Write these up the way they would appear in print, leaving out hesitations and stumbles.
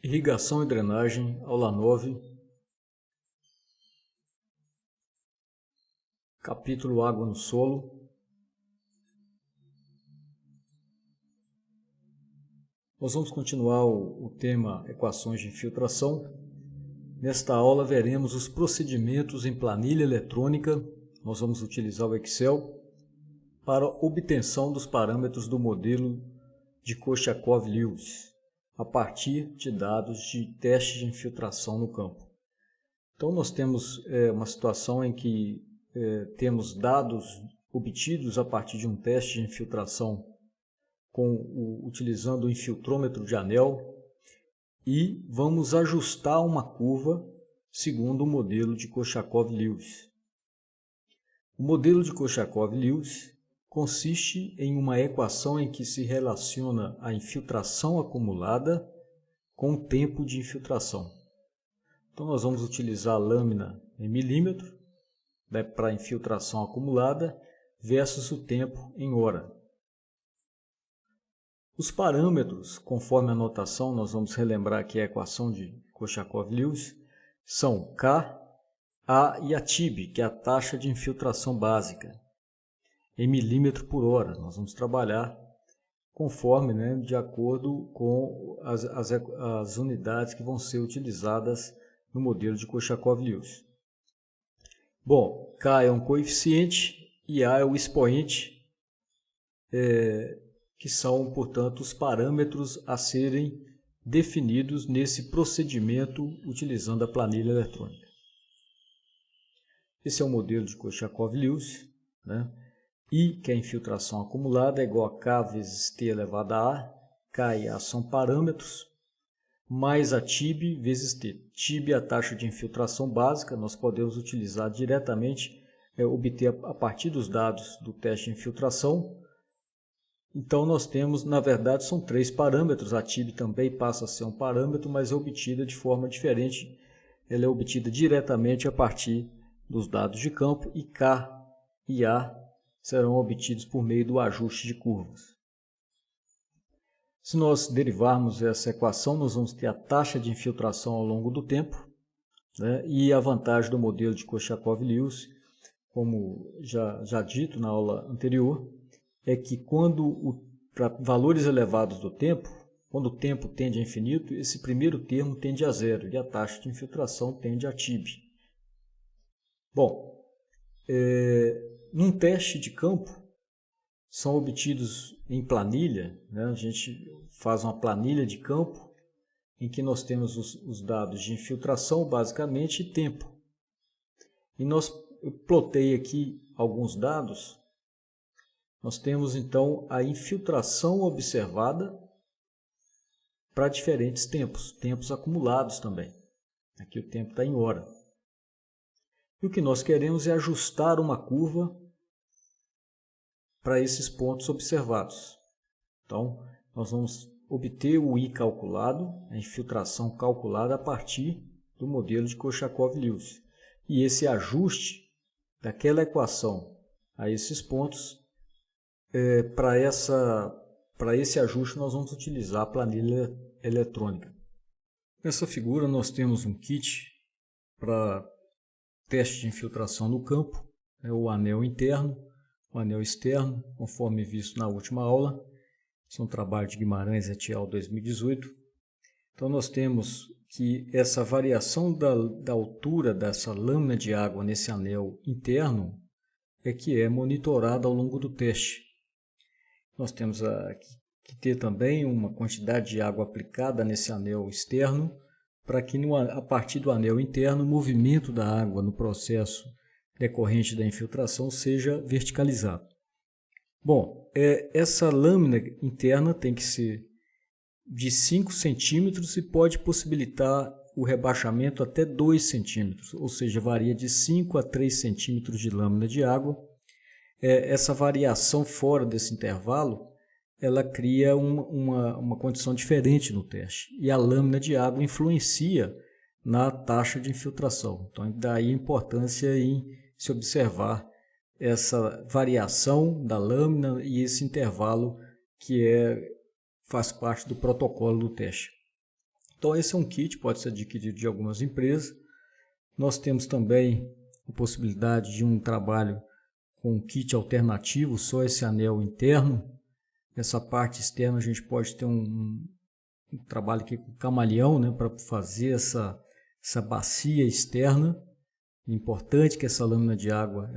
Irrigação e drenagem, aula 9, capítulo Água no solo. Nós vamos continuar o tema equações de infiltração. Nesta aula veremos os procedimentos em planilha eletrônica. Nós vamos utilizar o Excel para obtenção dos parâmetros do modelo de Korsakoff-Lewis a partir de dados de teste de infiltração no campo. Então nós temos uma situação em que temos dados obtidos a partir de um teste de infiltração utilizando o infiltrômetro de anel e vamos ajustar uma curva segundo o modelo de Korsakoff-Lewis. O modelo de Korsakoff-Lewis consiste em uma equação em que se relaciona a infiltração acumulada com o tempo de infiltração. Então nós vamos utilizar a lâmina em milímetro para a infiltração acumulada versus o tempo em hora. Os parâmetros, conforme a notação, nós vamos relembrar aqui a equação de Korsakoff-Lewis, são K, A e a TIB, que é a taxa de infiltração básica, em milímetro por hora. Nós vamos trabalhar conforme, de acordo com as unidades que vão ser utilizadas no modelo de Korsakoff-Lewis. Bom, K é um coeficiente e A é o expoente, que são, portanto, os parâmetros a serem definidos nesse procedimento utilizando a planilha eletrônica. Esse é o modelo de Korsakoff-Lewis, I, que é a infiltração acumulada, é igual a K vezes T elevado a A. K e A são parâmetros, mais a TIB vezes T. TIB é a taxa de infiltração básica, nós podemos utilizar diretamente, obter a partir dos dados do teste de infiltração. Então nós temos, na verdade, são três parâmetros, a TIB também passa a ser um parâmetro, mas é obtida de forma diferente, ela é obtida diretamente a partir dos dados de campo, e K e A serão obtidos por meio do ajuste de curvas. Se nós derivarmos essa equação, nós vamos ter a taxa de infiltração ao longo do tempo, e a vantagem do modelo de Korsakoff-Lewis, como já dito na aula anterior, é que para valores elevados do tempo, quando o tempo tende a infinito, esse primeiro termo tende a zero e a taxa de infiltração tende a TIB. Bom, num teste de campo, são obtidos em planilha, a gente faz uma planilha de campo em que nós temos os dados de infiltração, basicamente, e tempo. E eu plotei aqui alguns dados. Nós temos, então, a infiltração observada para diferentes tempos acumulados também. Aqui o tempo está em hora. E o que nós queremos é ajustar uma curva para esses pontos observados. Então, nós vamos obter o I calculado, a infiltração calculada a partir do modelo de Korsakoff-Lewis. E esse ajuste daquela equação a esses pontos, para esse ajuste nós vamos utilizar a planilha eletrônica. Nessa figura nós temos um kit para teste de infiltração no campo, o anel interno, o anel externo, conforme visto na última aula. Esse é um trabalho de Guimarães et al. 2018. Então nós temos que essa variação da altura dessa lâmina de água nesse anel interno é que é monitorada ao longo do teste. Nós temos que ter também uma quantidade de água aplicada nesse anel externo, para que a partir do anel interno o movimento da água no processo decorrente da infiltração seja verticalizado. Bom, essa lâmina interna tem que ser de 5 centímetros e pode possibilitar o rebaixamento até 2 centímetros, ou seja, varia de 5 a 3 centímetros de lâmina de água. Essa variação fora desse intervalo, ela cria uma condição diferente no teste. E a lâmina de água influencia na taxa de infiltração. Então, daí a importância em se observar essa variação da lâmina e esse intervalo que faz parte do protocolo do teste. Então esse é um kit, pode ser adquirido de algumas empresas. Nós temos também a possibilidade de um trabalho com um kit alternativo, só esse anel interno. Essa parte externa a gente pode ter um trabalho aqui com camaleão, né, para fazer essa bacia externa. É importante que essa lâmina de água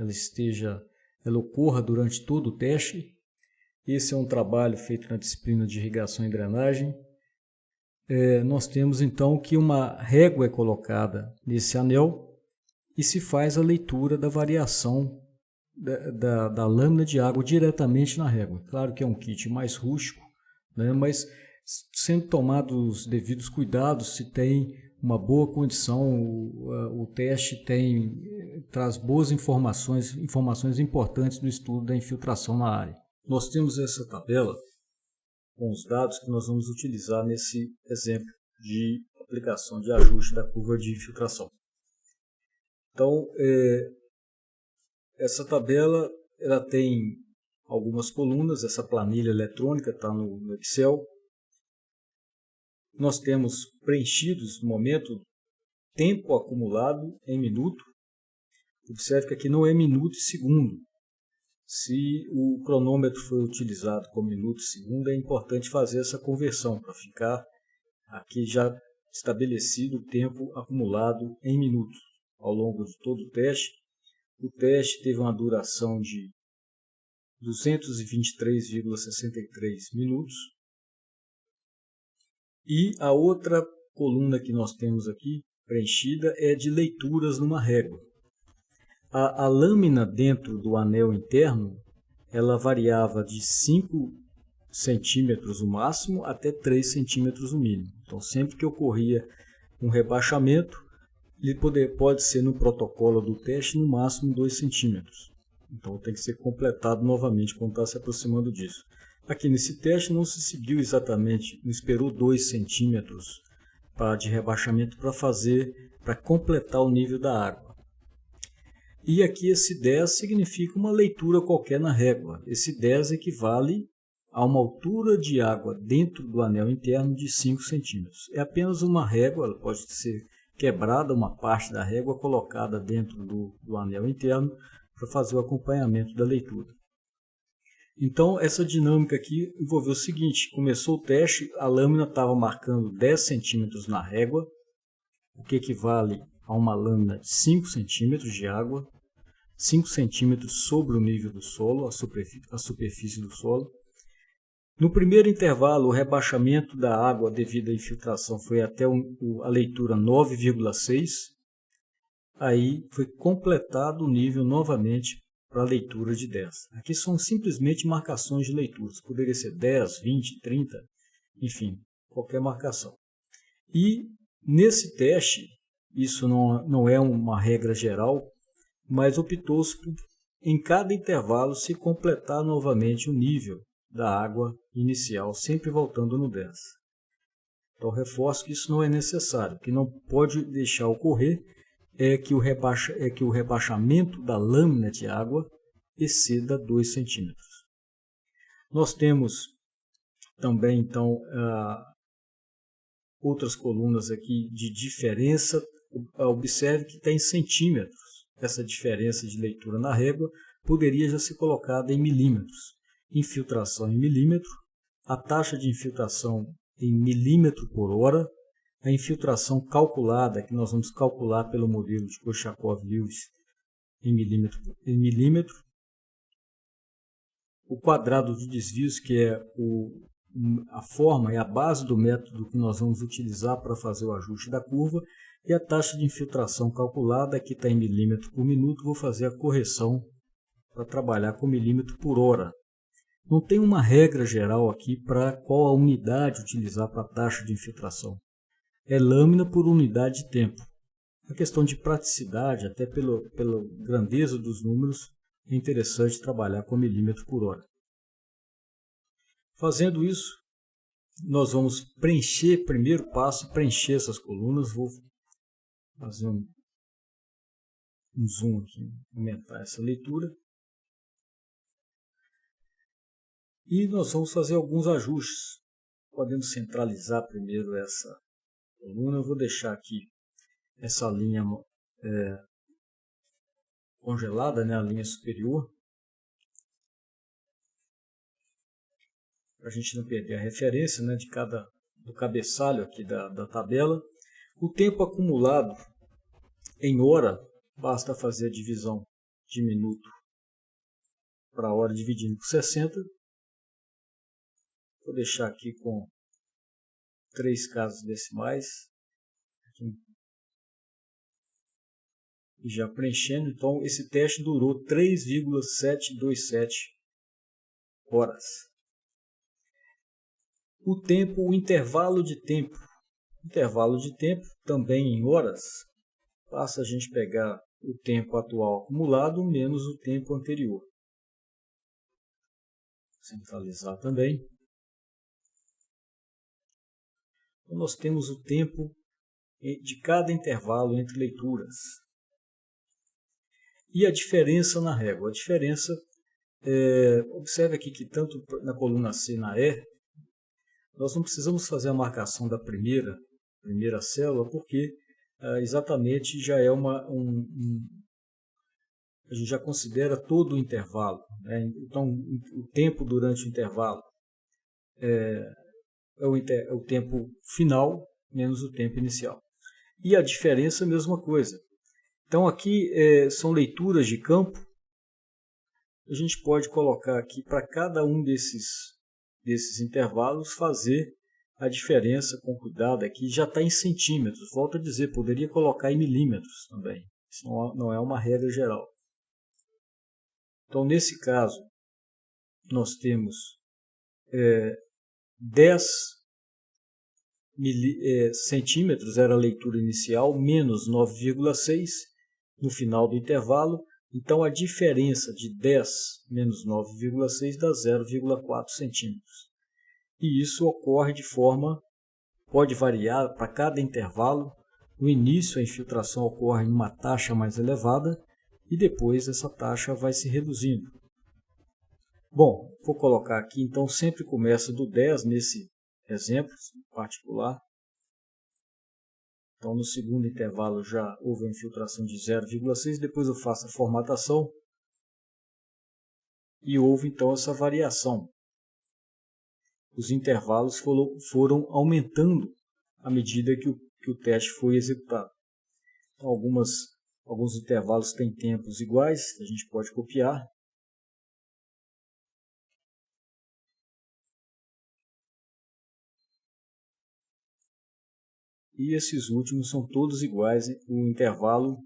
ela ocorra durante todo o teste. Esse é um trabalho feito na disciplina de irrigação e drenagem. Nós temos então que uma régua é colocada nesse anel e se faz a leitura da variação da lâmina de água diretamente na régua. Claro que é um kit mais rústico, né, mas sendo tomados os devidos cuidados, se tem uma boa condição, o teste traz boas informações importantes do estudo da infiltração na área. Nós temos essa tabela com os dados que nós vamos utilizar nesse exemplo de aplicação de ajuste da curva de infiltração. Então, essa tabela ela tem algumas colunas, essa planilha eletrônica está no Excel. Nós temos preenchidos no momento tempo acumulado em minuto. Observe que aqui não é minuto e segundo. Se o cronômetro foi utilizado como minuto e segundo, é importante fazer essa conversão para ficar aqui já estabelecido o tempo acumulado em minutos ao longo de todo o teste. O teste teve uma duração de 223,63 minutos. E a outra coluna que nós temos aqui preenchida é de leituras numa régua. A lâmina dentro do anel interno, ela variava de 5 centímetros o máximo até 3 centímetros o mínimo. Então, sempre que ocorria um rebaixamento, ele pode ser no protocolo do teste no máximo 2 centímetros. Então, tem que ser completado novamente quando está se aproximando disso. Aqui nesse teste não se seguiu exatamente, não esperou 2 centímetros de rebaixamento para completar o nível da água. E aqui esse 10 significa uma leitura qualquer na régua. Esse 10 equivale a uma altura de água dentro do anel interno de 5 centímetros. É apenas uma régua, ela pode ser quebrada, uma parte da régua colocada dentro do anel interno para fazer o acompanhamento da leitura. Então, essa dinâmica aqui envolveu o seguinte: começou o teste, a lâmina estava marcando 10 centímetros na régua, o que equivale a uma lâmina de 5 centímetros de água, 5 centímetros sobre o nível do solo, a superfície do solo. No primeiro intervalo, o rebaixamento da água devido à infiltração foi até a leitura 9,6. Aí foi completado o nível novamente para a leitura de 10. Aqui são simplesmente marcações de leituras. Poderia ser 10, 20, 30, enfim, qualquer marcação. E nesse teste, isso não é uma regra geral, mas optou-se por, em cada intervalo, se completar novamente o nível da água inicial, sempre voltando no 10. Então, reforço que isso não é necessário. O que não pode deixar ocorrer é que o rebaixamento da lâmina de água exceda 2 centímetros. Nós temos também, então, outras colunas aqui de diferença. Observe que está em centímetros. Essa diferença de leitura na régua poderia já ser colocada em milímetros. Infiltração em milímetro, a taxa de infiltração em milímetro por hora, a infiltração calculada, que nós vamos calcular pelo modelo de Korchakov-Lewis em milímetro, o quadrado de desvios, que é a forma e a base do método que nós vamos utilizar para fazer o ajuste da curva, e a taxa de infiltração calculada, que está em milímetro por minuto. Vou fazer a correção para trabalhar com milímetro por hora. Não tem uma regra geral aqui para qual a unidade utilizar para a taxa de infiltração. É lâmina por unidade de tempo. A questão de praticidade, até pela grandeza dos números, é interessante trabalhar com milímetro por hora. Fazendo isso, nós vamos preencher, primeiro passo, preencher essas colunas. Vou fazer um zoom aqui, aumentar essa leitura. E nós vamos fazer alguns ajustes. Podemos centralizar primeiro coluna. Eu vou deixar aqui essa linha congelada, né, a linha superior, para a gente não perder a referência, né, do cabeçalho aqui da tabela. O tempo acumulado em hora, basta fazer a divisão de minuto para hora dividindo por 60. Vou deixar aqui com 3 casas decimais. E já preenchendo, então esse teste durou 3,727 horas. O intervalo de tempo. Intervalo de tempo também em horas. Basta a gente pegar o tempo atual acumulado menos o tempo anterior. Centralizar também. Então, nós temos o tempo de cada intervalo entre leituras. E a diferença na régua. A diferença, observe aqui que tanto na coluna C e na E, nós não precisamos fazer a marcação da primeira célula, porque exatamente já é a gente já considera todo o intervalo, né? Então, o tempo durante o intervalo é o tempo final menos o tempo inicial. E a diferença, a mesma coisa. Então, aqui são leituras de campo. A gente pode colocar aqui para cada um desses intervalos fazer a diferença com cuidado. Aqui já está em centímetros. Volto a dizer, poderia colocar em milímetros também. Isso não é uma regra geral. Então, nesse caso, nós temos 10 centímetros era a leitura inicial, menos 9,6 no final do intervalo. Então, a diferença de 10 menos 9,6 dá 0,4 centímetros. E isso ocorre pode variar para cada intervalo. No início, a infiltração ocorre em uma taxa mais elevada e depois essa taxa vai se reduzindo. Bom, vou colocar aqui, então sempre começa do 10 nesse exemplo particular. Então, no segundo intervalo já houve a infiltração de 0,6, depois eu faço a formatação e houve então essa variação. Os intervalos foram aumentando à medida que o teste foi executado. Então, alguns intervalos têm tempos iguais, a gente pode copiar. E esses últimos são todos iguais. O intervalo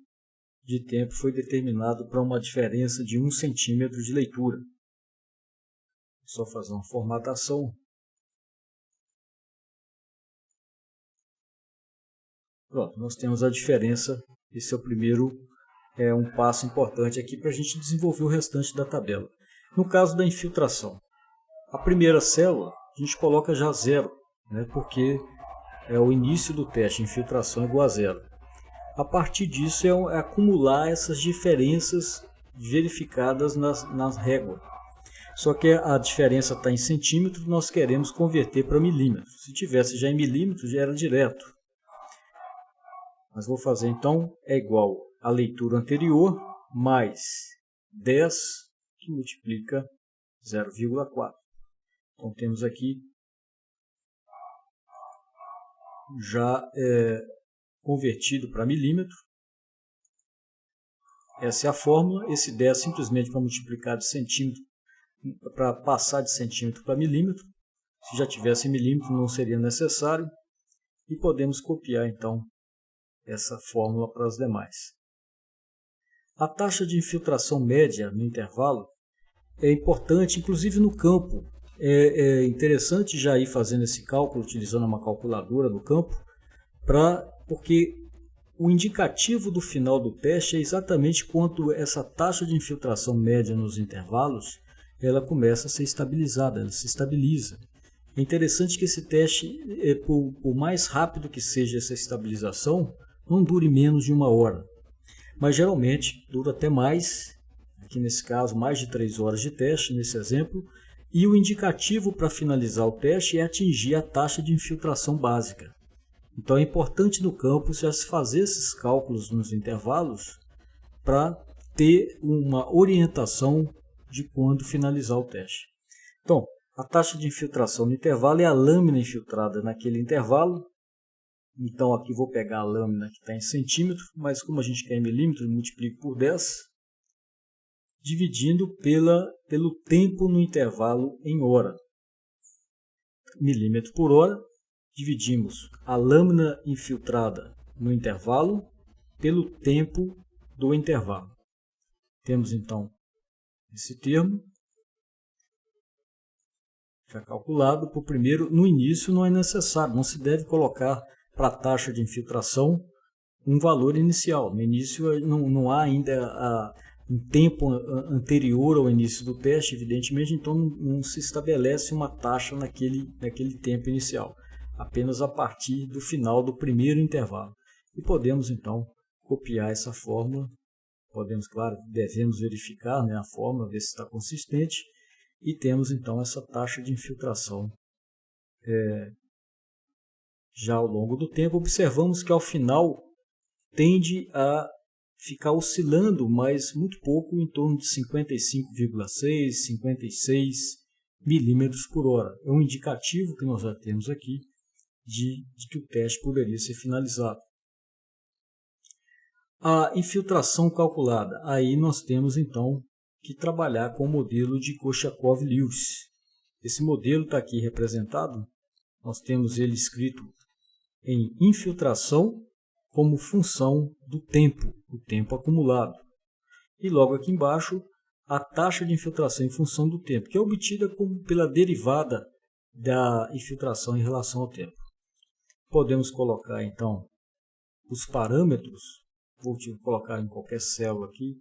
de tempo foi determinado para uma diferença de 1 centímetro de leitura. É só fazer uma formatação. Pronto, nós temos a diferença. Esse é o primeiro, um passo importante aqui para a gente desenvolver o restante da tabela. No caso da infiltração, a primeira célula a gente coloca já 0, né, porque é o início do teste, infiltração igual a 0. A partir disso é acumular essas diferenças verificadas nas réguas. Só que a diferença está em centímetros, nós queremos converter para milímetros. Se tivesse já em milímetros, já era direto. Mas vou fazer então, é igual a leitura anterior, mais 10, que multiplica 0,4. Então temos aqui já convertido para milímetro. Essa é a fórmula. Esse 10 simplesmente para multiplicar de centímetro, para passar de centímetro para milímetro. Se já tivesse em milímetro não seria necessário. E podemos copiar então essa fórmula para as demais. A taxa de infiltração média no intervalo é importante, inclusive no campo. É interessante já ir fazendo esse cálculo, utilizando uma calculadora no campo, porque o indicativo do final do teste é exatamente quanto essa taxa de infiltração média nos intervalos ela começa a ser estabilizada, ela se estabiliza. É interessante que esse teste, por mais rápido que seja essa estabilização, não dure menos de 1 hora. Mas geralmente dura até mais, aqui nesse caso mais de 3 horas de teste, nesse exemplo, e o indicativo para finalizar o teste é atingir a taxa de infiltração básica. Então é importante no campo já se fazer esses cálculos nos intervalos para ter uma orientação de quando finalizar o teste. Então, a taxa de infiltração no intervalo é a lâmina infiltrada naquele intervalo. Então aqui vou pegar a lâmina que está em centímetro, mas como a gente quer em milímetro, multiplico por 10, dividindo pelo tempo no intervalo em hora. Milímetro por hora, dividimos a lâmina infiltrada no intervalo pelo tempo do intervalo. Temos então esse termo já calculado por primeiro. No início não é necessário, não se deve colocar para a taxa de infiltração um valor inicial. No início não há ainda um tempo anterior ao início do teste, evidentemente, então não se estabelece uma taxa naquele tempo inicial, apenas a partir do final do primeiro intervalo. E podemos então copiar essa fórmula, devemos verificar, né, a fórmula, ver se está consistente, e temos então essa taxa de infiltração. Já ao longo do tempo, observamos que ao final tende a ficar oscilando, mas muito pouco, em torno de 55,6, 56 milímetros por hora. É um indicativo que nós já temos aqui de que o teste poderia ser finalizado. A infiltração calculada. Aí nós temos então que trabalhar com o modelo de Korsakoff-Lewis. Esse modelo está aqui representado. Nós temos ele escrito em infiltração como função do tempo, o tempo acumulado. E logo aqui embaixo, a taxa de infiltração em função do tempo, que é obtida pela derivada da infiltração em relação ao tempo. Podemos colocar então os parâmetros, vou colocar em qualquer célula aqui,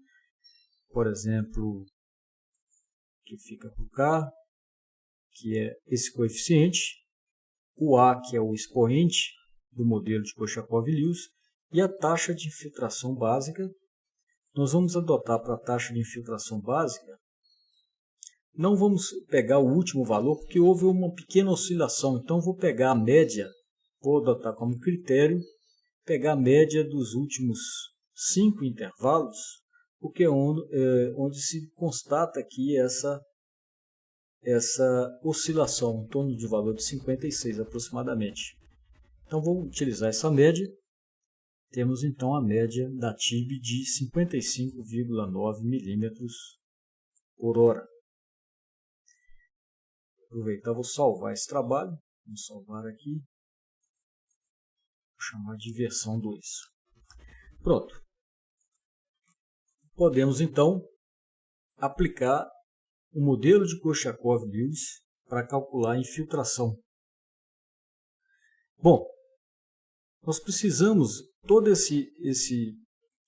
por exemplo, que fica por K, que é esse coeficiente, o A, que é o expoente do modelo de Korsakoff-Lewis, e a taxa de infiltração básica. Nós vamos adotar para a taxa de infiltração básica, não vamos pegar o último valor, porque houve uma pequena oscilação, então vou pegar a média, vou adotar como critério, pegar a média dos últimos 5 intervalos, porque é onde se constata aqui essa oscilação, em torno de valor de 56 aproximadamente. Então vou utilizar essa média. Temos então a média da TIB de 55,9 milímetros por hora. Aproveitar, vou salvar esse trabalho. Vamos salvar aqui. Vou chamar de versão 2. Pronto. Podemos então aplicar o modelo de Korsakoff-Lewis para calcular a infiltração. Bom, nós precisamos, todo esse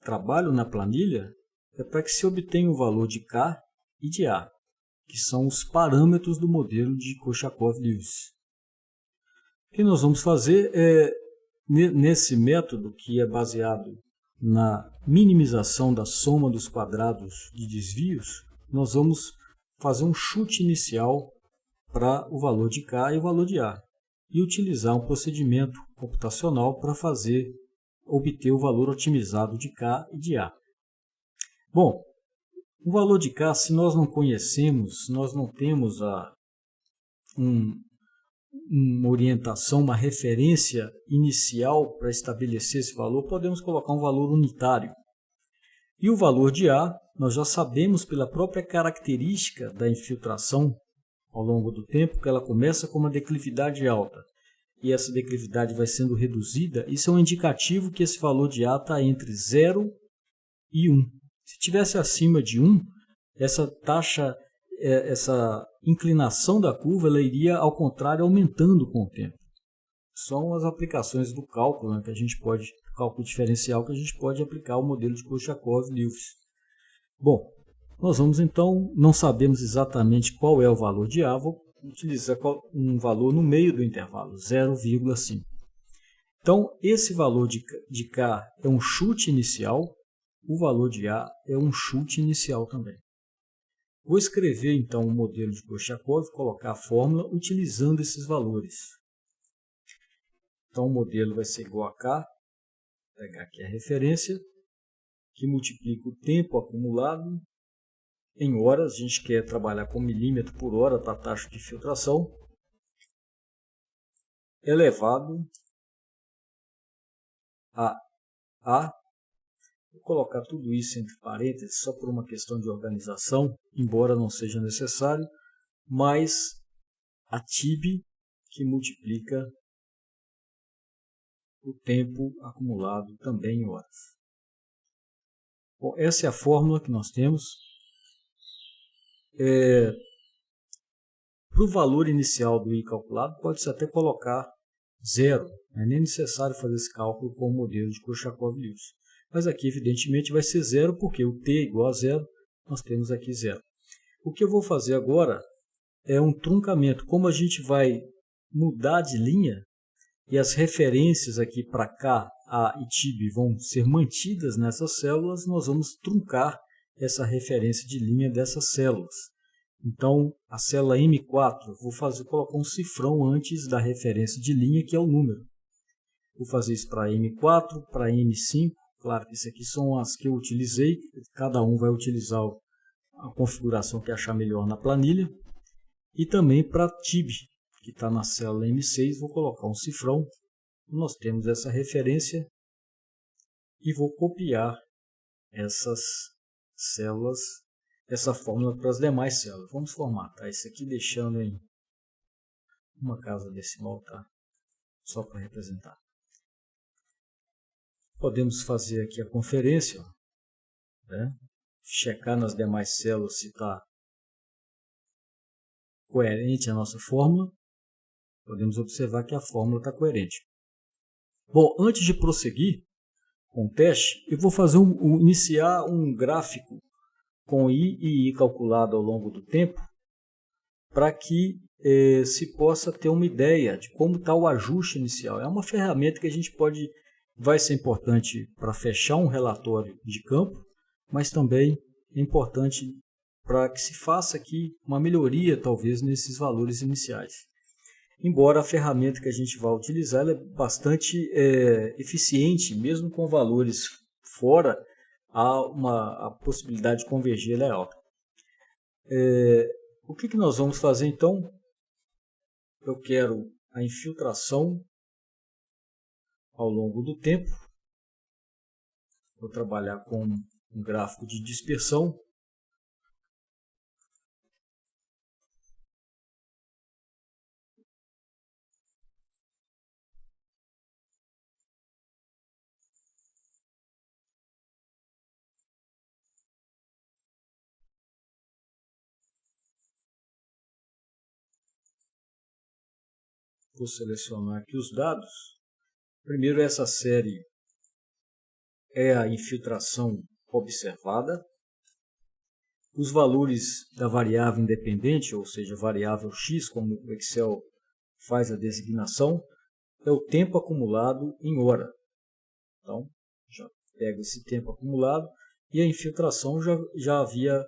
trabalho na planilha é para que se obtenha o valor de K e de A, que são os parâmetros do modelo de Korsakoff-Lewis. O que nós vamos fazer é, nesse método que é baseado na minimização da soma dos quadrados de desvios, nós vamos fazer um chute inicial para o valor de K e o valor de A, e utilizar um procedimento computacional para obter o valor otimizado de K e de A. Bom, o valor de K, se nós não conhecemos, se nós não temos uma orientação, uma referência inicial para estabelecer esse valor, podemos colocar um valor unitário. E o valor de A, nós já sabemos pela própria característica da infiltração ao longo do tempo, que ela começa com uma declividade alta e essa declividade vai sendo reduzida. Isso é um indicativo que esse valor de A está entre 0 e 1. Se tivesse acima de 1, essa taxa, essa inclinação da curva, ela iria ao contrário aumentando com o tempo. São as aplicações do cálculo, né, cálculo diferencial, que a gente pode aplicar ao modelo de Korsakoff-Lewis. Bom, nós vamos então, não sabemos exatamente qual é o valor de A, vou utilizar um valor no meio do intervalo, 0,5. Então, esse valor de K é um chute inicial, o valor de A é um chute inicial também. Vou escrever então o modelo de Korsakoff, colocar a fórmula utilizando esses valores. Então o modelo vai ser igual a K, vou pegar aqui a referência, que multiplica o tempo acumulado em horas. A gente quer trabalhar com milímetro por hora para a taxa de filtração, elevado a, vou colocar tudo isso entre parênteses só por uma questão de organização, embora não seja necessário, mais a TIB, que multiplica o tempo acumulado também em horas. Bom, essa é a fórmula que nós temos. Para o valor inicial do I calculado, pode-se até colocar zero. Não é nem necessário fazer esse cálculo com o modelo de Korsakoff-Lewis. Mas aqui, evidentemente, vai ser zero, porque o t igual a zero, nós temos aqui zero. O que eu vou fazer agora é um truncamento. Como a gente vai mudar de linha, e as referências aqui para K, A e TIB vão ser mantidas nessas células, nós vamos truncar essa referência de linha dessas células. Então, a célula M4, vou colocar um cifrão antes da referência de linha, que é o número. Vou fazer isso para M4, para M5. Claro que isso aqui são as que eu utilizei. Cada um vai utilizar a configuração que achar melhor na planilha. E também para TIB, que está na célula M6, vou colocar um cifrão. Nós temos essa referência e vou copiar essas células, essa fórmula para as demais células. Vamos formatar isso aqui deixando em uma casa decimal, tá? Só para representar. Podemos fazer aqui a conferência, né? Checar nas demais células se está coerente a nossa fórmula. Podemos observar que a fórmula está coerente. Bom, antes de prosseguir com o teste, eu vou fazer iniciar um gráfico com I e I calculado ao longo do tempo, para que se possa ter uma ideia de como está o ajuste inicial. É uma ferramenta que a gente vai ser importante para fechar um relatório de campo, mas também é importante para que se faça aqui uma melhoria, talvez, nesses valores iniciais. Embora a ferramenta que a gente vai utilizar ela é bastante eficiente, mesmo com valores fora, a possibilidade de convergir ela é alta. O que nós vamos fazer então? Eu quero a infiltração ao longo do tempo. Vou trabalhar com um gráfico de dispersão. Vou selecionar aqui os dados. Primeiro, essa série é a infiltração observada. Os valores da variável independente, ou seja, variável x, como o Excel faz a designação, é o tempo acumulado em hora. Então, já pego esse tempo acumulado e a infiltração já havia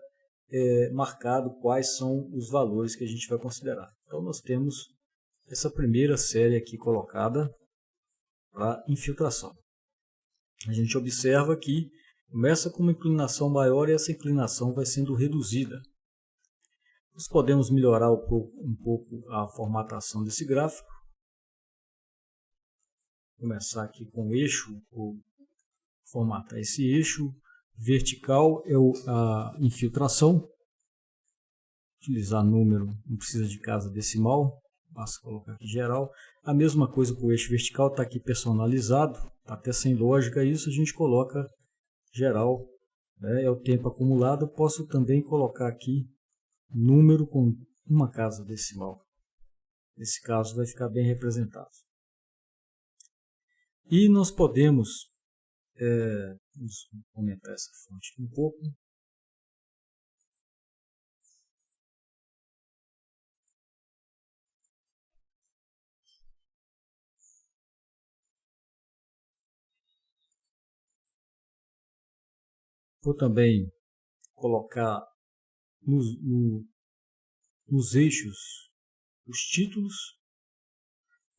marcado quais são os valores que a gente vai considerar. Então, nós temos essa primeira série aqui colocada para infiltração. A gente observa que começa com uma inclinação maior e essa inclinação vai sendo reduzida. Nós podemos melhorar um pouco a formatação desse gráfico. Começar aqui com o eixo, vou formatar esse eixo. Vertical é a infiltração. Utilizar número, não precisa de casa decimal. Basta colocar aqui geral. A mesma coisa com o eixo vertical, está aqui personalizado, está até sem lógica isso, a gente coloca geral, né? É o tempo acumulado. Eu posso também colocar aqui número com uma casa decimal. Nesse caso vai ficar bem representado. E nós podemos, vamos aumentar essa fonte aqui um pouco. Vou também colocar nos eixos os títulos.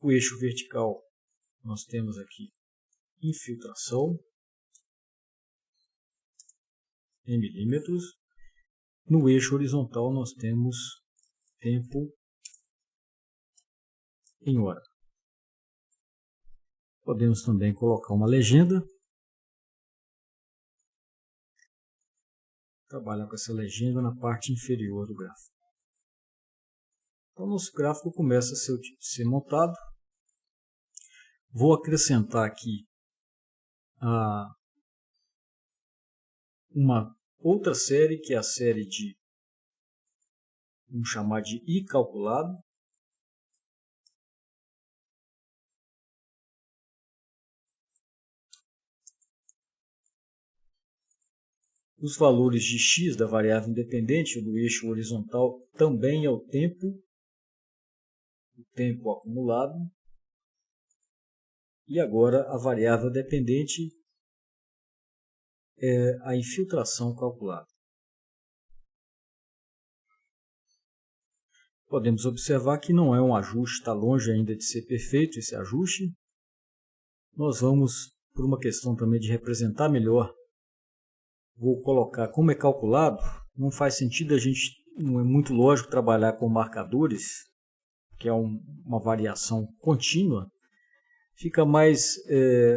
O eixo vertical nós temos aqui infiltração em milímetros. No eixo horizontal nós temos tempo em hora. Podemos também colocar uma legenda. Trabalhar com essa legenda na parte inferior do gráfico. Então, nosso gráfico começa a ser montado. Vou acrescentar aqui uma outra série, que é a série de, vamos chamar de I calculado. Os valores de x da variável independente do eixo horizontal também é o tempo acumulado. E agora a variável dependente é a infiltração calculada. Podemos observar que não é um ajuste, está longe ainda de ser perfeito esse ajuste. Nós vamos, por uma questão também de representar melhor, vou colocar como é calculado. Não faz sentido não é muito lógico trabalhar com marcadores, que é uma variação contínua. Fica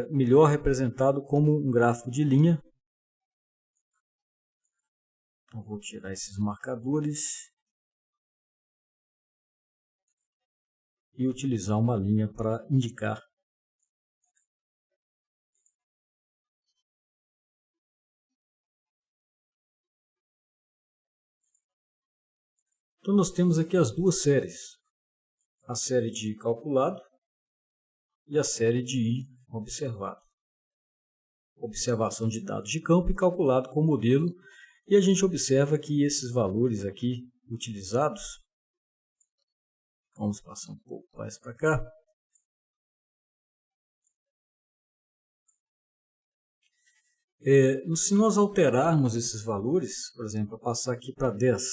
melhor representado como um gráfico de linha. Então, vou tirar esses marcadores e utilizar uma linha para indicar. Então nós temos aqui as duas séries, a série de I calculado e a série de I observado. Observação de dados de campo e calculado com modelo. E a gente observa que esses valores aqui utilizados, vamos passar um pouco mais para cá, se nós alterarmos esses valores, por exemplo, passar aqui para 10,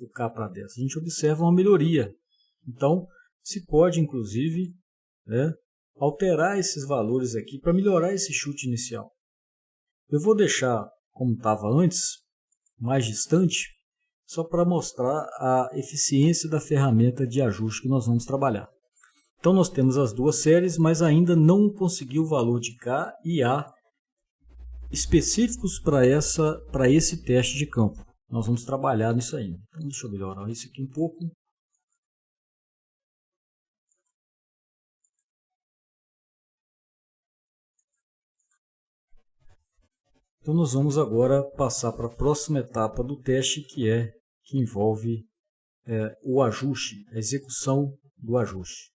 o K para 10, a gente observa uma melhoria. Então, se pode, inclusive, alterar esses valores aqui para melhorar esse chute inicial. Eu vou deixar como estava antes, mais distante, só para mostrar a eficiência da ferramenta de ajuste que nós vamos trabalhar. Então, nós temos as duas séries, mas ainda não consegui o valor de K e A específicos para esse teste de campo. Nós vamos trabalhar nisso aí. Então, deixa eu melhorar isso aqui um pouco. Então, nós vamos agora passar para a próxima etapa do teste, que envolve o ajuste, a execução do ajuste.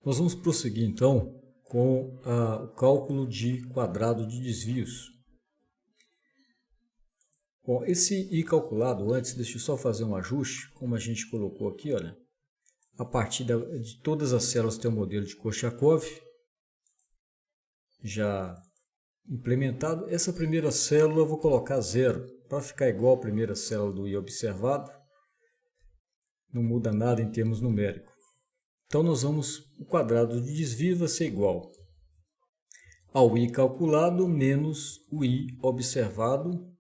Nós vamos prosseguir, então, com o cálculo de quadrado de desvios. Bom, esse I calculado antes, deixa eu só fazer um ajuste, como a gente colocou aqui, olha, a partir de todas as células tem o modelo de Korsakoff já implementado. Essa primeira célula eu vou colocar 0, para ficar igual a primeira célula do I observado, não muda nada em termos numéricos. Então o quadrado de desvio vai ser igual ao I calculado menos o I observado,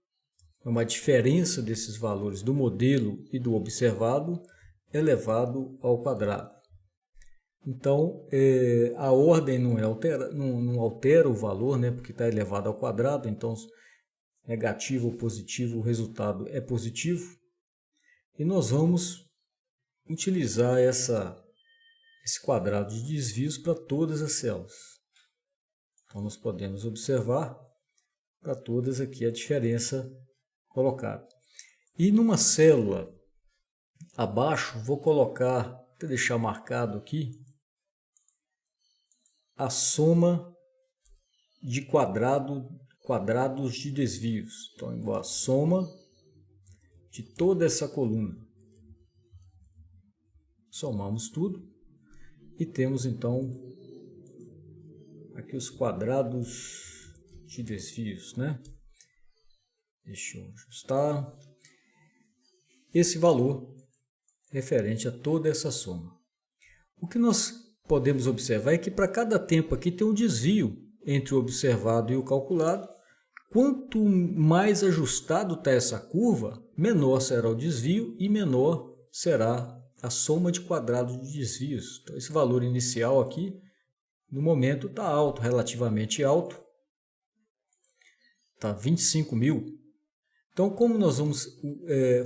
é uma diferença desses valores do modelo e do observado elevado ao quadrado. Então, a ordem não altera o valor, porque está elevado ao quadrado, então negativo ou positivo, o resultado é positivo. E nós vamos utilizar esse quadrado de desvios para todas as células. Então, nós podemos observar para todas aqui a diferença colocada. E numa célula abaixo, vou colocar, vou deixar marcado aqui, a soma de quadrados de desvios. Então, igual a soma de toda essa coluna. Somamos tudo e temos então aqui os quadrados de desvios, Deixa eu ajustar. Esse valor referente a toda essa soma. O que nós podemos observar é que para cada tempo aqui tem um desvio entre o observado e o calculado. Quanto mais ajustado está essa curva, menor será o desvio e menor será a soma de quadrados de desvios. Então, esse valor inicial aqui, no momento, está alto, relativamente alto. Está 25.000. Então, como nós vamos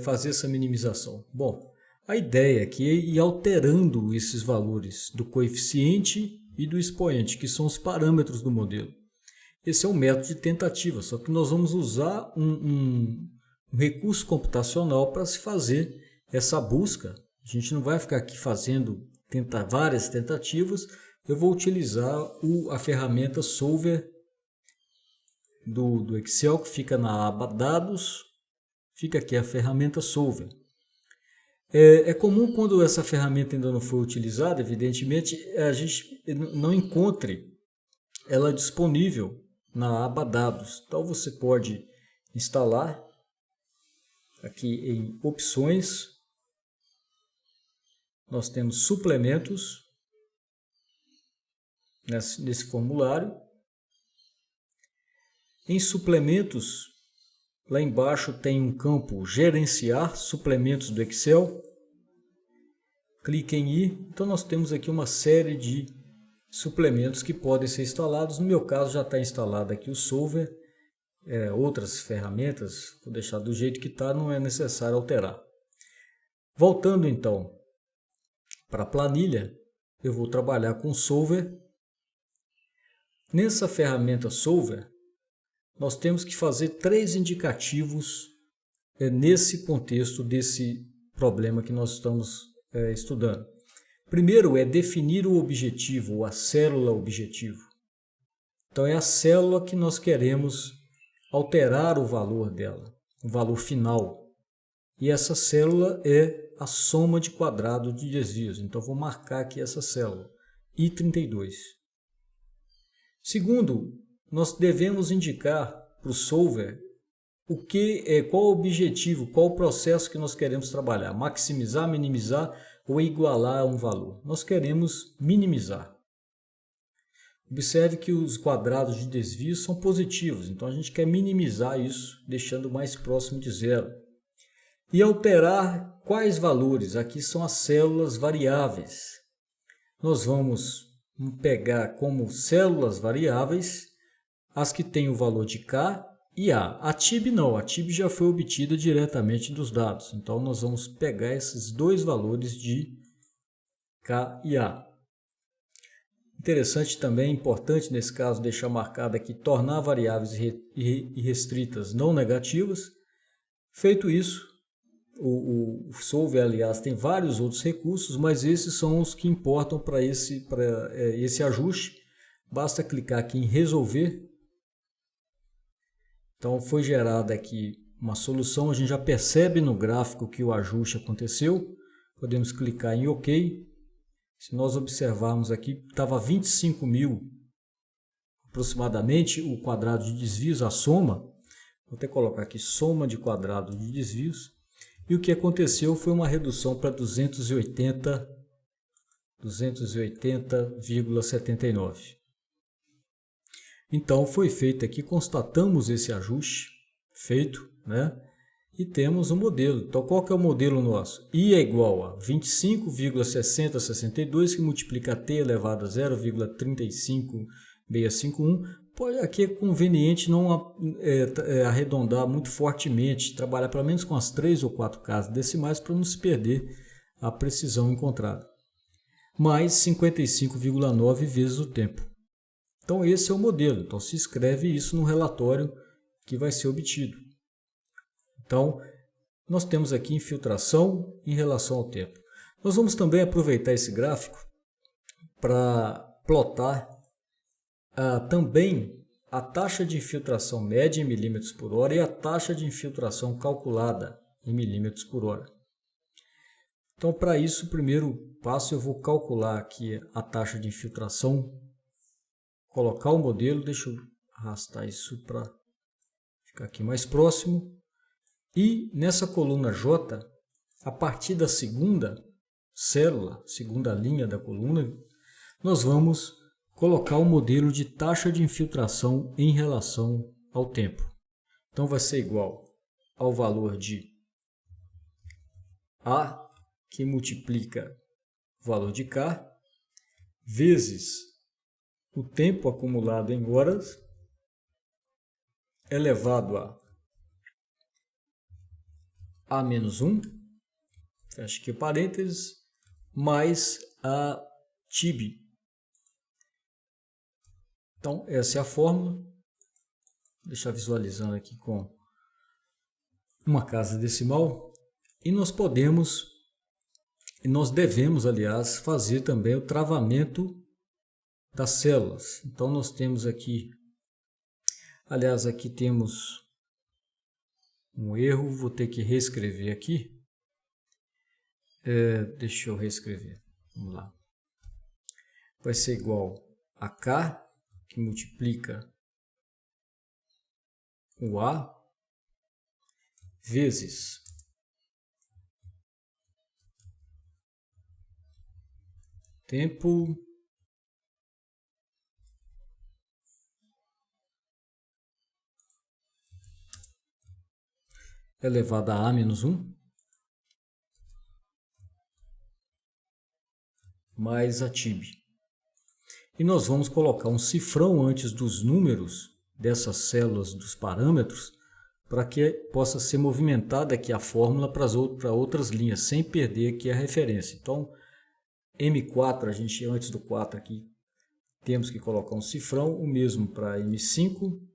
fazer essa minimização? Bom, a ideia aqui é ir alterando esses valores do coeficiente e do expoente, que são os parâmetros do modelo. Esse é um método de tentativa, só que nós vamos usar um recurso computacional para se fazer essa busca. A gente não vai ficar aqui fazendo várias tentativas. Eu vou utilizar a ferramenta Solver do Excel, que fica na aba Dados. Fica aqui a ferramenta Solver. É comum, quando essa ferramenta ainda não foi utilizada, evidentemente, a gente não encontre ela disponível na aba Dados. Então você pode instalar aqui em Opções. Nós temos Suplementos nesse formulário. Em Suplementos, lá embaixo tem um campo Gerenciar Suplementos do Excel. Clique em I. Então nós temos aqui uma série de suplementos que podem ser instalados. No meu caso já está instalado aqui o Solver. Outras ferramentas, vou deixar do jeito que está, não é necessário alterar. Voltando então para a planilha, eu vou trabalhar com o Solver. Nessa ferramenta Solver, nós temos que fazer 3 indicativos nesse contexto desse problema que nós estamos estudando. Primeiro é definir o objetivo, ou a célula objetivo. Então é a célula que nós queremos alterar o valor dela, o valor final. E essa célula é a soma de quadrado de desvios. Então vou marcar aqui essa célula, I32. Segundo, nós devemos indicar para o Solver qual o objetivo, qual o processo que nós queremos trabalhar. Maximizar, minimizar ou igualar a um valor. Nós queremos minimizar. Observe que os quadrados de desvio são positivos, então a gente quer minimizar isso, deixando mais próximo de zero. E alterar quais valores? Aqui são as células variáveis. Nós vamos pegar como células variáveis as que têm o valor de K e A. A TIB não, a TIB já foi obtida diretamente dos dados. Então nós vamos pegar esses dois valores de K e A. Interessante também, importante nesse caso, deixar marcado aqui, tornar variáveis irrestritas não negativas. Feito isso, o Solver, aliás, tem vários outros recursos, mas esses são os que importam para esse ajuste. Basta clicar aqui em Resolver. Então foi gerada aqui uma solução, a gente já percebe no gráfico que o ajuste aconteceu. Podemos clicar em OK. Se nós observarmos aqui, estava 25.000 aproximadamente o quadrado de desvios, a soma. Vou até colocar aqui soma de quadrado de desvios. E o que aconteceu foi uma redução para 280,79. Então foi feito aqui, constatamos esse ajuste feito, né? E temos um modelo. Então qual que é o modelo nosso? I é igual a 25,6062, que multiplica t elevado a 0,35651. Aqui é conveniente não arredondar muito fortemente, trabalhar pelo menos com as 3 ou 4 casas decimais para não se perder a precisão encontrada. Mais 55,9 vezes o tempo. Então esse é o modelo. Então se escreve isso no relatório que vai ser obtido. Então nós temos aqui infiltração em relação ao tempo. Nós vamos também aproveitar esse gráfico para plotar também a taxa de infiltração média em milímetros por hora e a taxa de infiltração calculada em milímetros por hora. Então, para isso, o primeiro passo eu vou calcular aqui a taxa de infiltração, colocar o modelo, deixa eu arrastar isso para ficar aqui mais próximo. E nessa coluna J, a partir da segunda célula, segunda linha da coluna, nós vamos colocar o modelo de taxa de infiltração em relação ao tempo. Então vai ser igual ao valor de A, que multiplica o valor de K, vezes o tempo acumulado em horas, elevado a menos 1, fecha aqui parênteses, mais a TIB. Então, essa é a fórmula. Vou deixar visualizando aqui com uma casa decimal. E nós devemos, aliás, fazer também o travamento das células. Então, nós temos aqui, aliás, aqui temos um erro, vou ter que reescrever aqui. Deixa eu reescrever, vamos lá. Vai ser igual a K, que multiplica o A, vezes tempo elevado a menos 1, mais a TIB. E nós vamos colocar um cifrão antes dos números dessas células dos parâmetros para que possa ser movimentada aqui a fórmula para outras linhas, sem perder aqui a referência. Então, M4, a gente antes do 4 aqui, temos que colocar um cifrão, o mesmo para M5.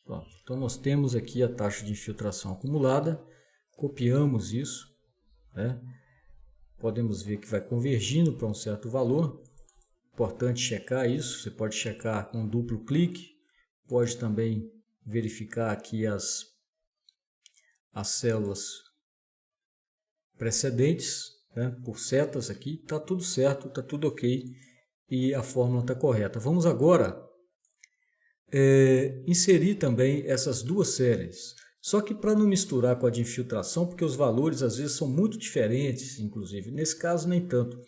Pronto. Então, nós temos aqui a taxa de infiltração acumulada, copiamos isso, né? Podemos ver que vai convergindo para um certo valor. Importante checar isso, você pode checar com um duplo clique, pode também verificar aqui as células precedentes, né, por setas aqui, está tudo certo, está tudo ok e a fórmula está correta. Vamos agora inserir também essas duas séries, só que para não misturar com a de infiltração, porque os valores às vezes são muito diferentes, inclusive, nesse caso nem tanto.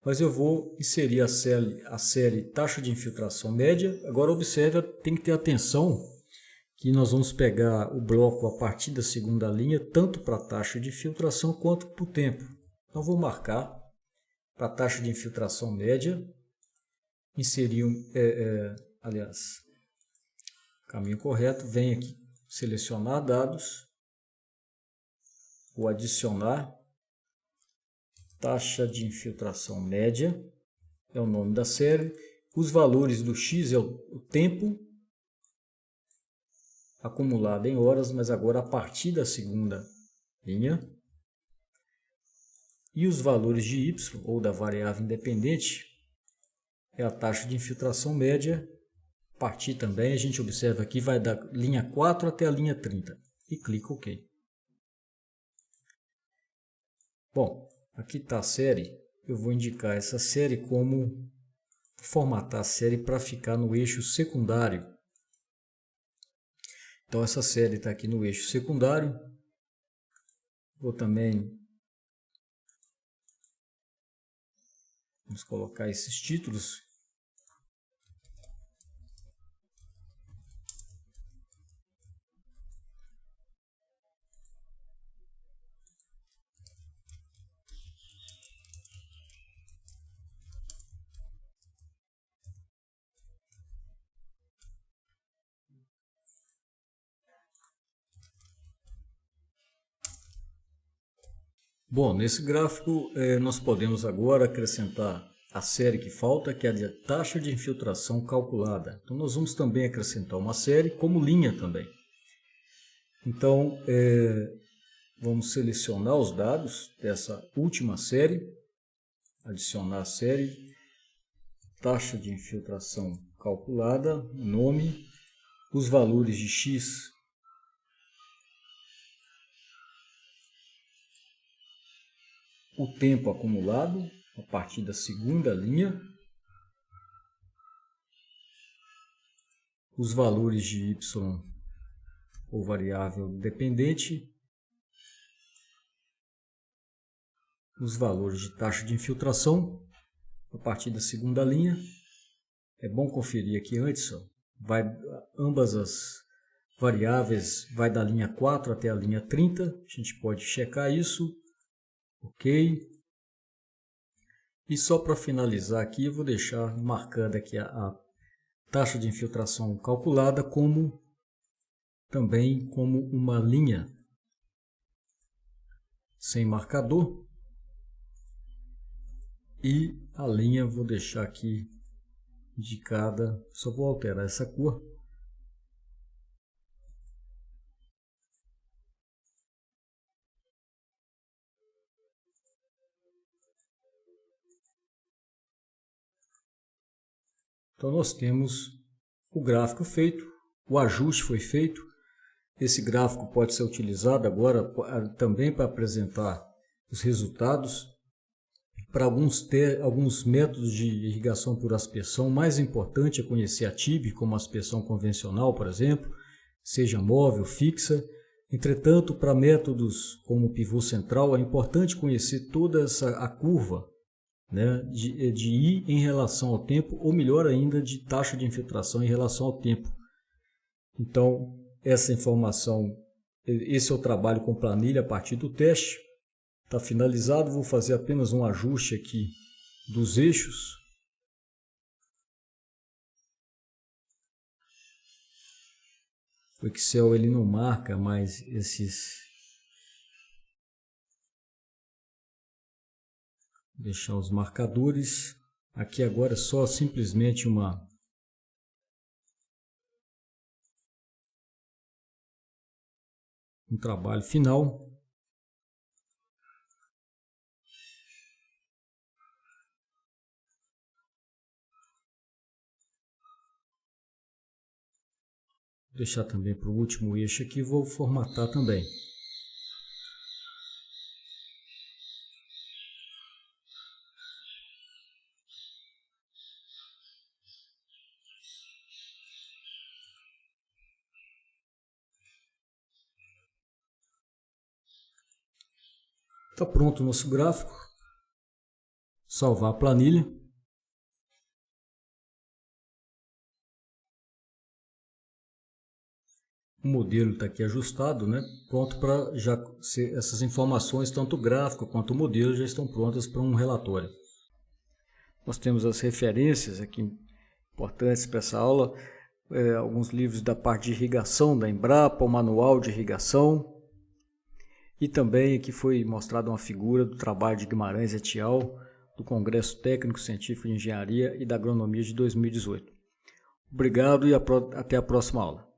Mas eu vou inserir a série taxa de infiltração média. Agora observe, tem que ter atenção que nós vamos pegar o bloco a partir da segunda linha, tanto para a taxa de infiltração quanto para o tempo. Então vou marcar para a taxa de infiltração média, inserir, aliás, caminho correto, vem aqui, selecionar dados, vou adicionar taxa de infiltração média, é o nome da série. Os valores do X é o tempo acumulado em horas, mas agora a partir da segunda linha. E os valores de Y, ou da variável independente, é a taxa de infiltração média. A partir também, a gente observa aqui, vai da linha 4 até a linha 30. E clica OK. Bom, aqui está a série. Eu vou indicar essa série como formatar a série para ficar no eixo secundário. Então essa série está aqui no eixo secundário. Vou também vamos colocar esses títulos. Bom, nesse gráfico nós podemos agora acrescentar a série que falta, que é a taxa de infiltração calculada. Então nós vamos também acrescentar uma série como linha também. Então vamos selecionar os dados dessa última série, adicionar a série, taxa de infiltração calculada, nome, os valores de X o tempo acumulado a partir da segunda linha, os valores de Y ou variável dependente, os valores de taxa de infiltração a partir da segunda linha. É bom conferir aqui antes, ó, ambas as variáveis vai da linha 4 até a linha 30, a gente pode checar isso, ok. E só para finalizar aqui, eu vou deixar marcada aqui a taxa de infiltração calculada também como uma linha sem marcador. E a linha vou deixar aqui indicada, só vou alterar essa cor. Então nós temos o gráfico feito, o ajuste foi feito. Esse gráfico pode ser utilizado agora também para apresentar os resultados para alguns métodos de irrigação por aspersão. O mais importante é conhecer a TIB, como aspersão convencional, por exemplo, seja móvel, fixa. Entretanto, para métodos como o pivô central, é importante conhecer toda a curva, né, de I em relação ao tempo, ou melhor ainda, de taxa de infiltração em relação ao tempo. Então, essa informação, esse é o trabalho com planilha a partir do teste. Está finalizado, vou fazer apenas um ajuste aqui dos eixos. O Excel ele não marca mais deixar os marcadores. Aqui agora é só simplesmente um trabalho final. Vou deixar também para o último eixo aqui, vou formatar também. Está pronto o nosso gráfico. Salvar a planilha. O modelo está aqui ajustado, né? Pronto para já ser essas informações, tanto o gráfico quanto o modelo, já estão prontas para um relatório. Nós temos as referências aqui importantes para essa aula, alguns livros da parte de irrigação da Embrapa, o manual de irrigação. E também aqui foi mostrada uma figura do trabalho de Guimarães et al. Do Congresso Técnico Científico de Engenharia e da Agronomia de 2018. Obrigado e até a próxima aula.